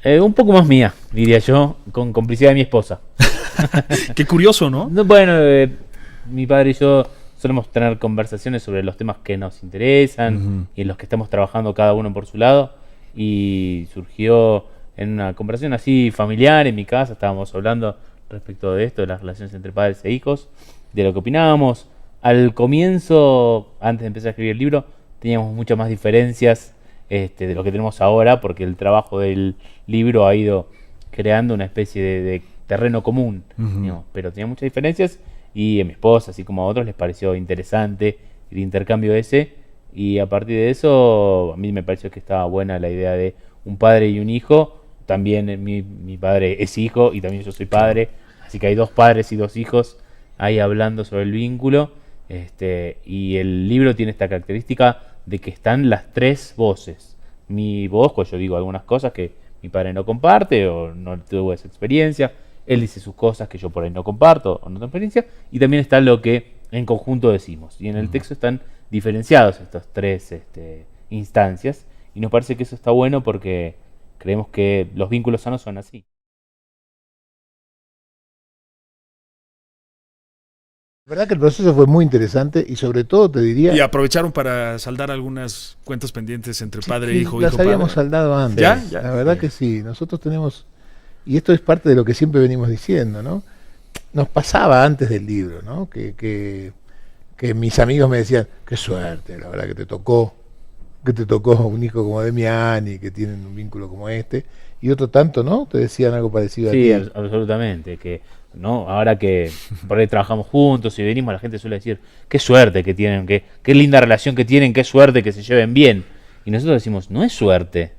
Un poco más mía, diría yo, con complicidad de mi esposa. Qué curioso, ¿no? No, bueno, mi padre y yo solemos tener conversaciones sobre los temas que nos interesan y en los que estamos trabajando cada uno por su lado. Y surgió en una conversación así familiar en mi casa, estábamos hablando respecto de esto, de las relaciones entre padres e hijos, de lo que opinábamos. Al comienzo, antes de empezar a escribir el libro, teníamos muchas más diferencias de lo que tenemos ahora, porque el trabajo del libro ha ido creando una especie de terreno común, digamos, pero tenía muchas diferencias y a mi esposa, así como a otros, les pareció interesante el intercambio ese, y a partir de eso a mí me pareció que estaba buena la idea de un padre y un hijo. También mi padre es hijo y también yo soy padre, así que hay dos padres y dos hijos ahí hablando sobre el vínculo. Y el libro tiene esta característica de que están las tres voces. Mi voz, pues yo digo algunas cosas que mi padre no comparte o no tuvo esa experiencia. Él dice sus cosas que yo por ahí no comparto o no tengo experiencia. Y también está lo que en conjunto decimos. Y en el texto están diferenciados estas tres instancias. Y nos parece que eso está bueno porque creemos que los vínculos sanos son así. La verdad que el proceso fue muy interesante y sobre todo te diría... Y aprovecharon para saldar algunas cuentas pendientes entre padre e hijo. Las hijo, habíamos padre. saldado antes. ¿Ya? La verdad que sí. Nosotros tenemos... Y esto es parte de lo que siempre venimos diciendo, ¿no? Nos pasaba antes del libro, ¿no? Que mis amigos me decían, qué suerte, la verdad que te tocó un hijo como Demián y que tienen un vínculo como este. Y otro tanto, ¿no? Te decían algo parecido a ti. Sí, absolutamente. Que no, ahora que por ahí trabajamos juntos y venimos, la gente suele decir, qué suerte que tienen, qué linda relación que tienen, qué suerte que se lleven bien. Y nosotros decimos, no es suerte.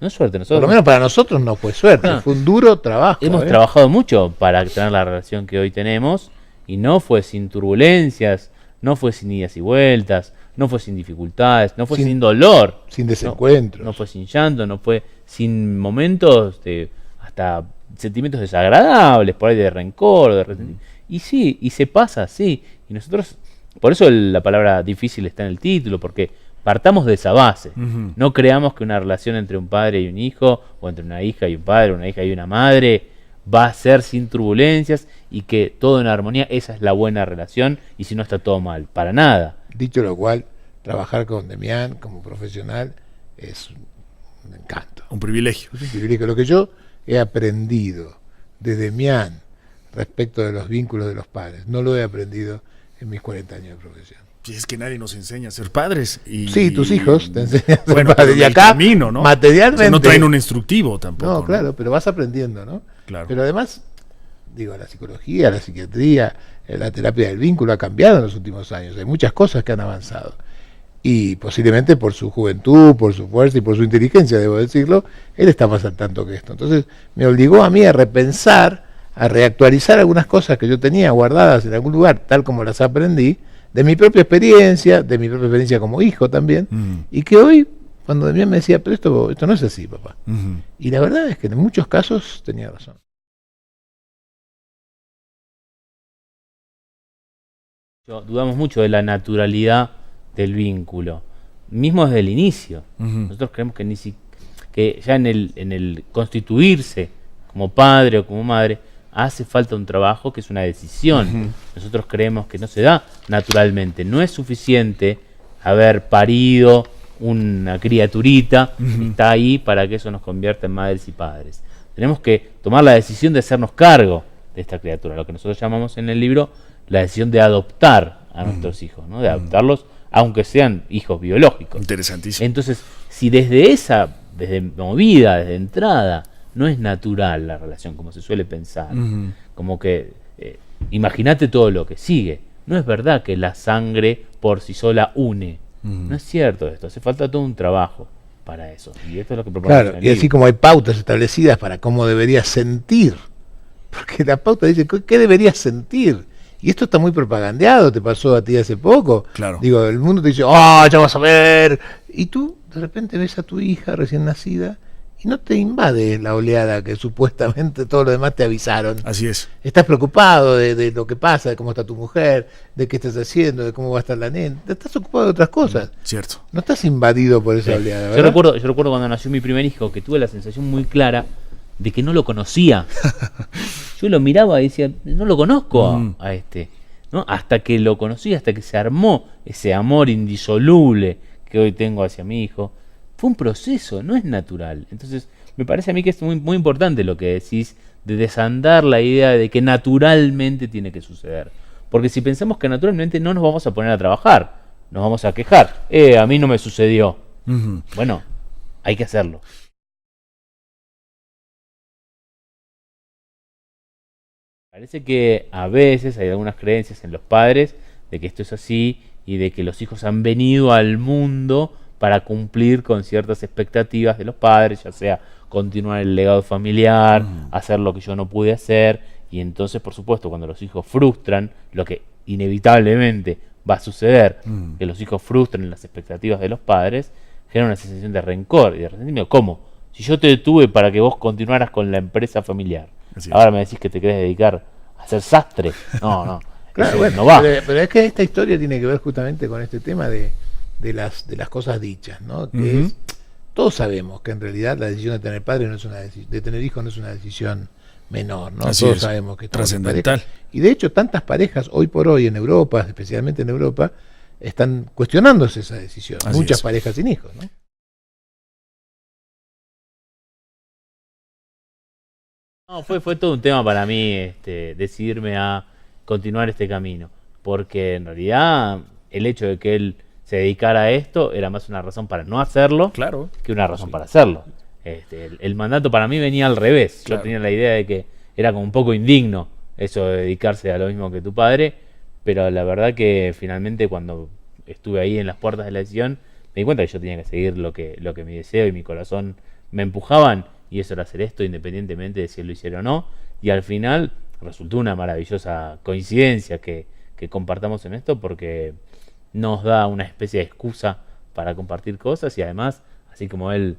No es suerte. Nosotros, por lo menos para nosotros no fue suerte, fue un duro trabajo. Hemos trabajado mucho para tener la relación que hoy tenemos y no fue sin turbulencias, no fue sin idas y vueltas, no fue sin dificultades, no fue sin dolor. Sin desencuentros. No fue sin llanto, no fue sin momentos de hasta sentimientos desagradables, por ahí de rencor, de resentimiento. Y sí, y se pasa así. Y nosotros, por eso la palabra difícil está en el título, porque partamos de esa base. No creamos que una relación entre un padre y un hijo, o entre una hija y un padre, una hija y una madre, va a ser sin turbulencias y que todo en armonía, esa es la buena relación, y si no está todo mal, para nada. Dicho lo cual, trabajar con Demián como profesional es un encanto. Un privilegio. Es un privilegio. Lo que yo he aprendido de Demián respecto de los vínculos de los padres, no lo he aprendido en mis 40 años de profesión. Y es que nadie nos enseña a ser padres. Sí, tus hijos te enseñan a ser bueno, padres. Y acá, camino, ¿no? materialmente... O sea, no traen un instructivo tampoco. No, claro, pero vas aprendiendo, ¿no? Claro. Pero además, digo, la psicología, la psiquiatría, la terapia del vínculo ha cambiado en los últimos años. Hay muchas cosas que han avanzado. Y posiblemente por su juventud, por su fuerza y por su inteligencia, debo decirlo, él está más al tanto que esto. Entonces me obligó a mí a repensar, a reactualizar algunas cosas que yo tenía guardadas en algún lugar, tal como las aprendí, de mi propia experiencia como hijo también, y que hoy, cuando Demián me decía, pero esto no es así, papá. Y la verdad es que en muchos casos tenía razón. Dudamos mucho de la naturalidad del vínculo, mismo desde el inicio. Nosotros creemos que ya en el constituirse como padre o como madre hace falta un trabajo que es una decisión. Nosotros creemos que no se da naturalmente. No es suficiente haber parido una criaturita que está ahí para que eso nos convierta en madres y padres. Tenemos que tomar la decisión de hacernos cargo de esta criatura, lo que nosotros llamamos en el libro la decisión de adoptar a nuestros hijos, ¿no? De adoptarlos aunque sean hijos biológicos. Interesantísimo. Entonces, si desde movida, desde entrada, no es natural la relación, como se suele pensar, como que, imagínate todo lo que sigue. No es verdad que la sangre por sí sola une. No es cierto esto, hace falta todo un trabajo para eso. Y esto es lo que proponemos. Claro, y así como hay pautas establecidas para cómo deberías sentir, porque la pauta dice, ¿qué deberías sentir? Y esto está muy propagandeado, te pasó a ti hace poco. Claro. Digo, el mundo te dice, ya vas a ver. Y tú de repente ves a tu hija recién nacida y no te invade la oleada que supuestamente todos los demás te avisaron. Así es. Estás preocupado de lo que pasa, de cómo está tu mujer, de qué estás haciendo, de cómo va a estar la nena. Estás ocupado de otras cosas. Cierto. No estás invadido por esa oleada, Yo ¿verdad? recuerdo cuando nació mi primer hijo que tuve la sensación muy clara de que no lo conocía. Yo lo miraba y decía, no lo conozco a este, ¿no? Hasta que lo conocí, hasta que se armó ese amor indisoluble que hoy tengo hacia mi hijo. Fue un proceso, no es natural. Entonces, me parece a mí que es muy, muy importante lo que decís de desandar la idea de que naturalmente tiene que suceder. Porque si pensamos que naturalmente no nos vamos a poner a trabajar, nos vamos a quejar. A mí no me sucedió. Bueno, hay que hacerlo. Parece que a veces hay algunas creencias en los padres de que esto es así y de que los hijos han venido al mundo para cumplir con ciertas expectativas de los padres, ya sea continuar el legado familiar, hacer lo que yo no pude hacer, y entonces, por supuesto, cuando los hijos frustran, lo que inevitablemente va a suceder, que los hijos frustren las expectativas de los padres, genera una sensación de rencor y de resentimiento. ¿Cómo? Si yo te detuve para que vos continuaras con la empresa familiar, ahora me decís que te querés dedicar a ser sastre. No, claro, bueno, no va. pero es que esta historia tiene que ver justamente con este tema de las cosas dichas, ¿no? Que es, todos sabemos que en realidad la decisión de tener padre no es de tener hijos no es una decisión menor, ¿no? Así Todos es, sabemos que trascendental. Y de hecho tantas parejas hoy por hoy en Europa, especialmente en Europa, están cuestionándose esa decisión. Así Muchas es. parejas sin hijos, ¿no? No, fue todo un tema para mí decidirme a continuar este camino, porque en realidad el hecho de que él se dedicara a esto era más una razón para no hacerlo Claro. que una razón para hacerlo. El mandato para mí venía al revés. Claro. Yo tenía la idea de que era como un poco indigno eso de dedicarse a lo mismo que tu padre, pero la verdad que finalmente cuando estuve ahí en las puertas de la decisión me di cuenta que yo tenía que seguir lo que mi deseo y mi corazón me empujaban, y eso era hacer esto independientemente de si él lo hiciera o no, y al final resultó una maravillosa coincidencia que compartamos en esto, porque nos da una especie de excusa para compartir cosas, y además, así como él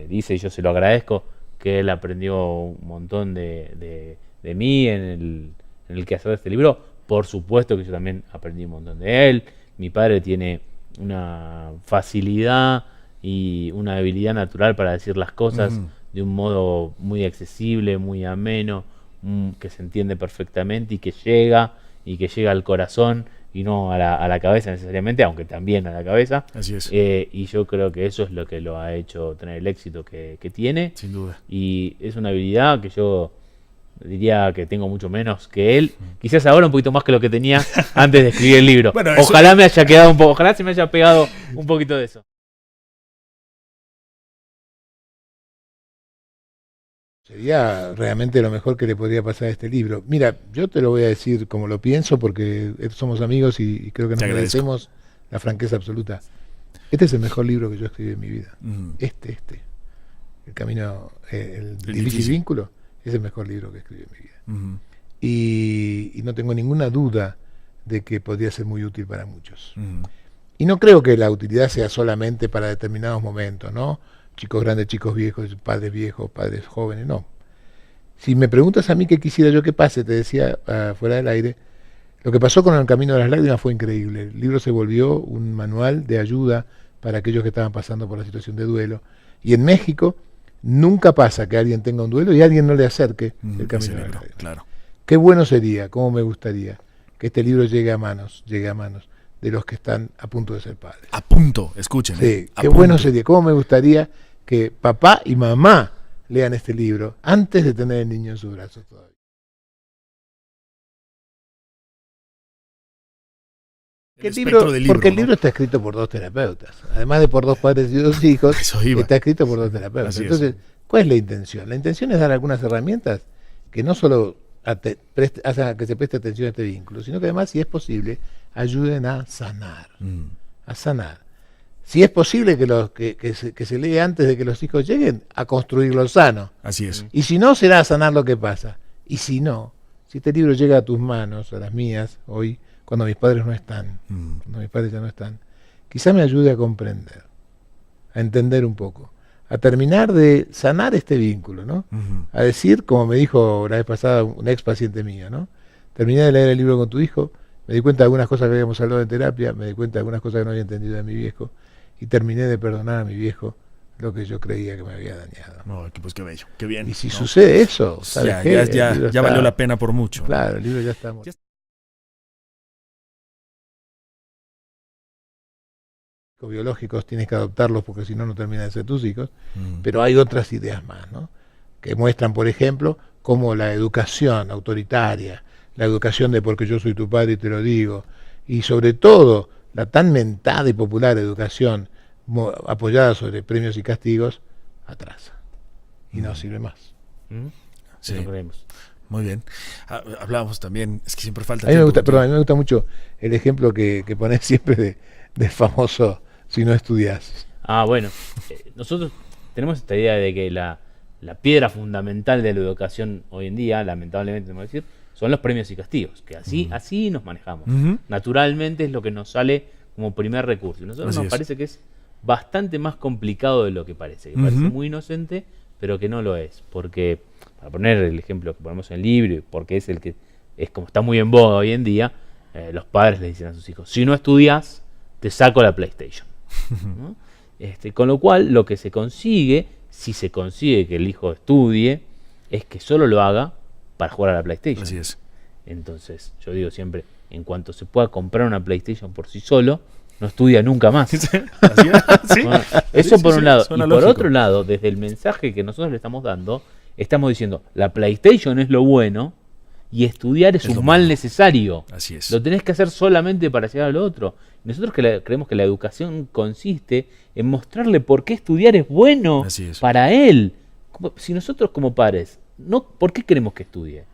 dice, y yo se lo agradezco, que él aprendió un montón de mí en el quehacer de este libro, por supuesto que yo también aprendí un montón de él. Mi padre tiene una facilidad y una habilidad natural para decir las cosas de un modo muy accesible, muy ameno, que se entiende perfectamente y que llega al corazón y no a la cabeza necesariamente, aunque también a la cabeza. Así es. Y yo creo que eso es lo que lo ha hecho tener el éxito que tiene. Sin duda. Y es una habilidad que yo diría que tengo mucho menos que él. Quizás ahora un poquito más que lo que tenía antes de escribir el libro. Bueno, eso... Ojalá me haya quedado un poco, ojalá se me haya pegado un poquito de eso. Sería realmente lo mejor que le podría pasar a este libro. Mira, yo te lo voy a decir como lo pienso, porque somos amigos y creo que nos merecemos la franqueza absoluta. Este es el mejor libro que yo escribí en mi vida. Este. El camino, el difícil vínculo, es el mejor libro que escribí en mi vida. Y no tengo ninguna duda de que podría ser muy útil para muchos. Y no creo que la utilidad sea solamente para determinados momentos, ¿no? Chicos grandes, chicos viejos, padres jóvenes, no. Si me preguntas a mí qué quisiera yo que pase, te decía fuera del aire, lo que pasó con El Camino de las Lágrimas fue increíble. El libro se volvió un manual de ayuda para aquellos que estaban pasando por la situación de duelo. Y en México nunca pasa que alguien tenga un duelo y alguien no le acerque El Camino de las Lágrimas. Claro. Qué bueno sería, cómo me gustaría que este libro llegue a manos de los que están a punto de ser padres. A punto, escuchen. Sí, qué bueno sería, cómo me gustaría que papá y mamá lean este libro antes de tener el niño en sus brazos todavía. Porque el libro está escrito por dos terapeutas, además de por dos padres y dos hijos, está escrito por dos terapeutas. Entonces, ¿cuál es la intención? La intención es dar algunas herramientas que no solo hacen que se preste atención a este vínculo, sino que además, si es posible, ayuden a sanar. A sanar. Si es posible que se lee antes de que los hijos lleguen, a construirlo sano. Así es. Y si no, será a sanar lo que pasa. Y si no, si este libro llega a tus manos, a las mías, hoy, cuando mis padres no están, cuando mis padres ya no están, quizá me ayude a comprender, a entender un poco, a terminar de sanar este vínculo, ¿no? A decir, como me dijo la vez pasada un ex paciente mío, ¿no? Terminé de leer el libro con tu hijo, me di cuenta de algunas cosas que habíamos hablado en terapia, me di cuenta de algunas cosas que no había entendido de mi viejo, y terminé de perdonar a mi viejo lo que yo creía que me había dañado. No, pues qué bello, qué bien. Y si sucede eso, ¿sabes qué? Ya valió la pena por mucho. Claro, el libro ya está. Biológicos tienes que adoptarlos porque si no, no terminan de ser tus hijos, pero hay otras ideas más, ¿no? Que muestran, por ejemplo, cómo la educación autoritaria, la educación de porque yo soy tu padre y te lo digo, y sobre todo la tan mentada y popular educación apoyada sobre premios y castigos, atrasa y no sirve más. Sí. Muy bien. Hablábamos también, es que siempre falta a mí me gusta, perdón, a mí me gusta mucho el ejemplo que pones siempre del famoso si no estudias. Bueno, nosotros tenemos esta idea de que la piedra fundamental de la educación hoy en día, lamentablemente tenemos que decir, son los premios y castigos, que así nos manejamos. Naturalmente es lo que nos sale como primer recurso. Y nosotros nos parece que es bastante más complicado de lo que parece. Que parece muy inocente, pero que no lo es. Porque, para poner el ejemplo que ponemos en el libro, porque es el que es como está muy en boga hoy en día, los padres le dicen a sus hijos, si no estudias, te saco la PlayStation. ¿No? Con lo cual, lo que se consigue, si se consigue que el hijo estudie, es que solo lo haga para jugar a la PlayStation. Así es. Entonces, yo digo siempre, en cuanto se pueda comprar una PlayStation por sí solo, no estudia nunca más. ¿Así es? ¿Sí? Bueno, eso por un lado. Y Suena por lógico. otro lado, desde el mensaje que nosotros le estamos dando, estamos diciendo, la PlayStation es lo bueno y estudiar es un mal necesario. Así es. Lo tenés que hacer solamente para llegar a lo otro. Nosotros creemos que la educación consiste en mostrarle por qué estudiar es bueno para él. Si nosotros como padres, ¿por qué queremos que estudie?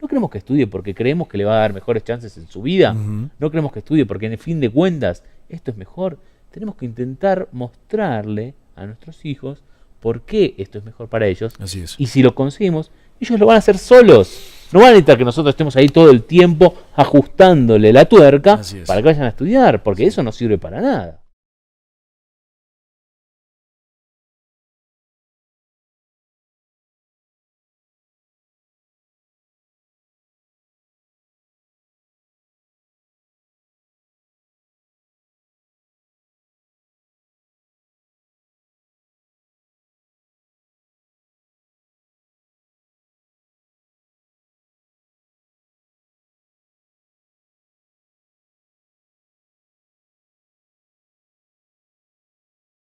No queremos que estudie porque creemos que le va a dar mejores chances en su vida. No queremos que estudie porque en el fin de cuentas esto es mejor. Tenemos que intentar mostrarle a nuestros hijos por qué esto es mejor para ellos. Así es. Y si lo conseguimos, ellos lo van a hacer solos. No van a necesitar que nosotros estemos ahí todo el tiempo ajustándole la tuerca para que vayan a estudiar, porque eso no sirve para nada.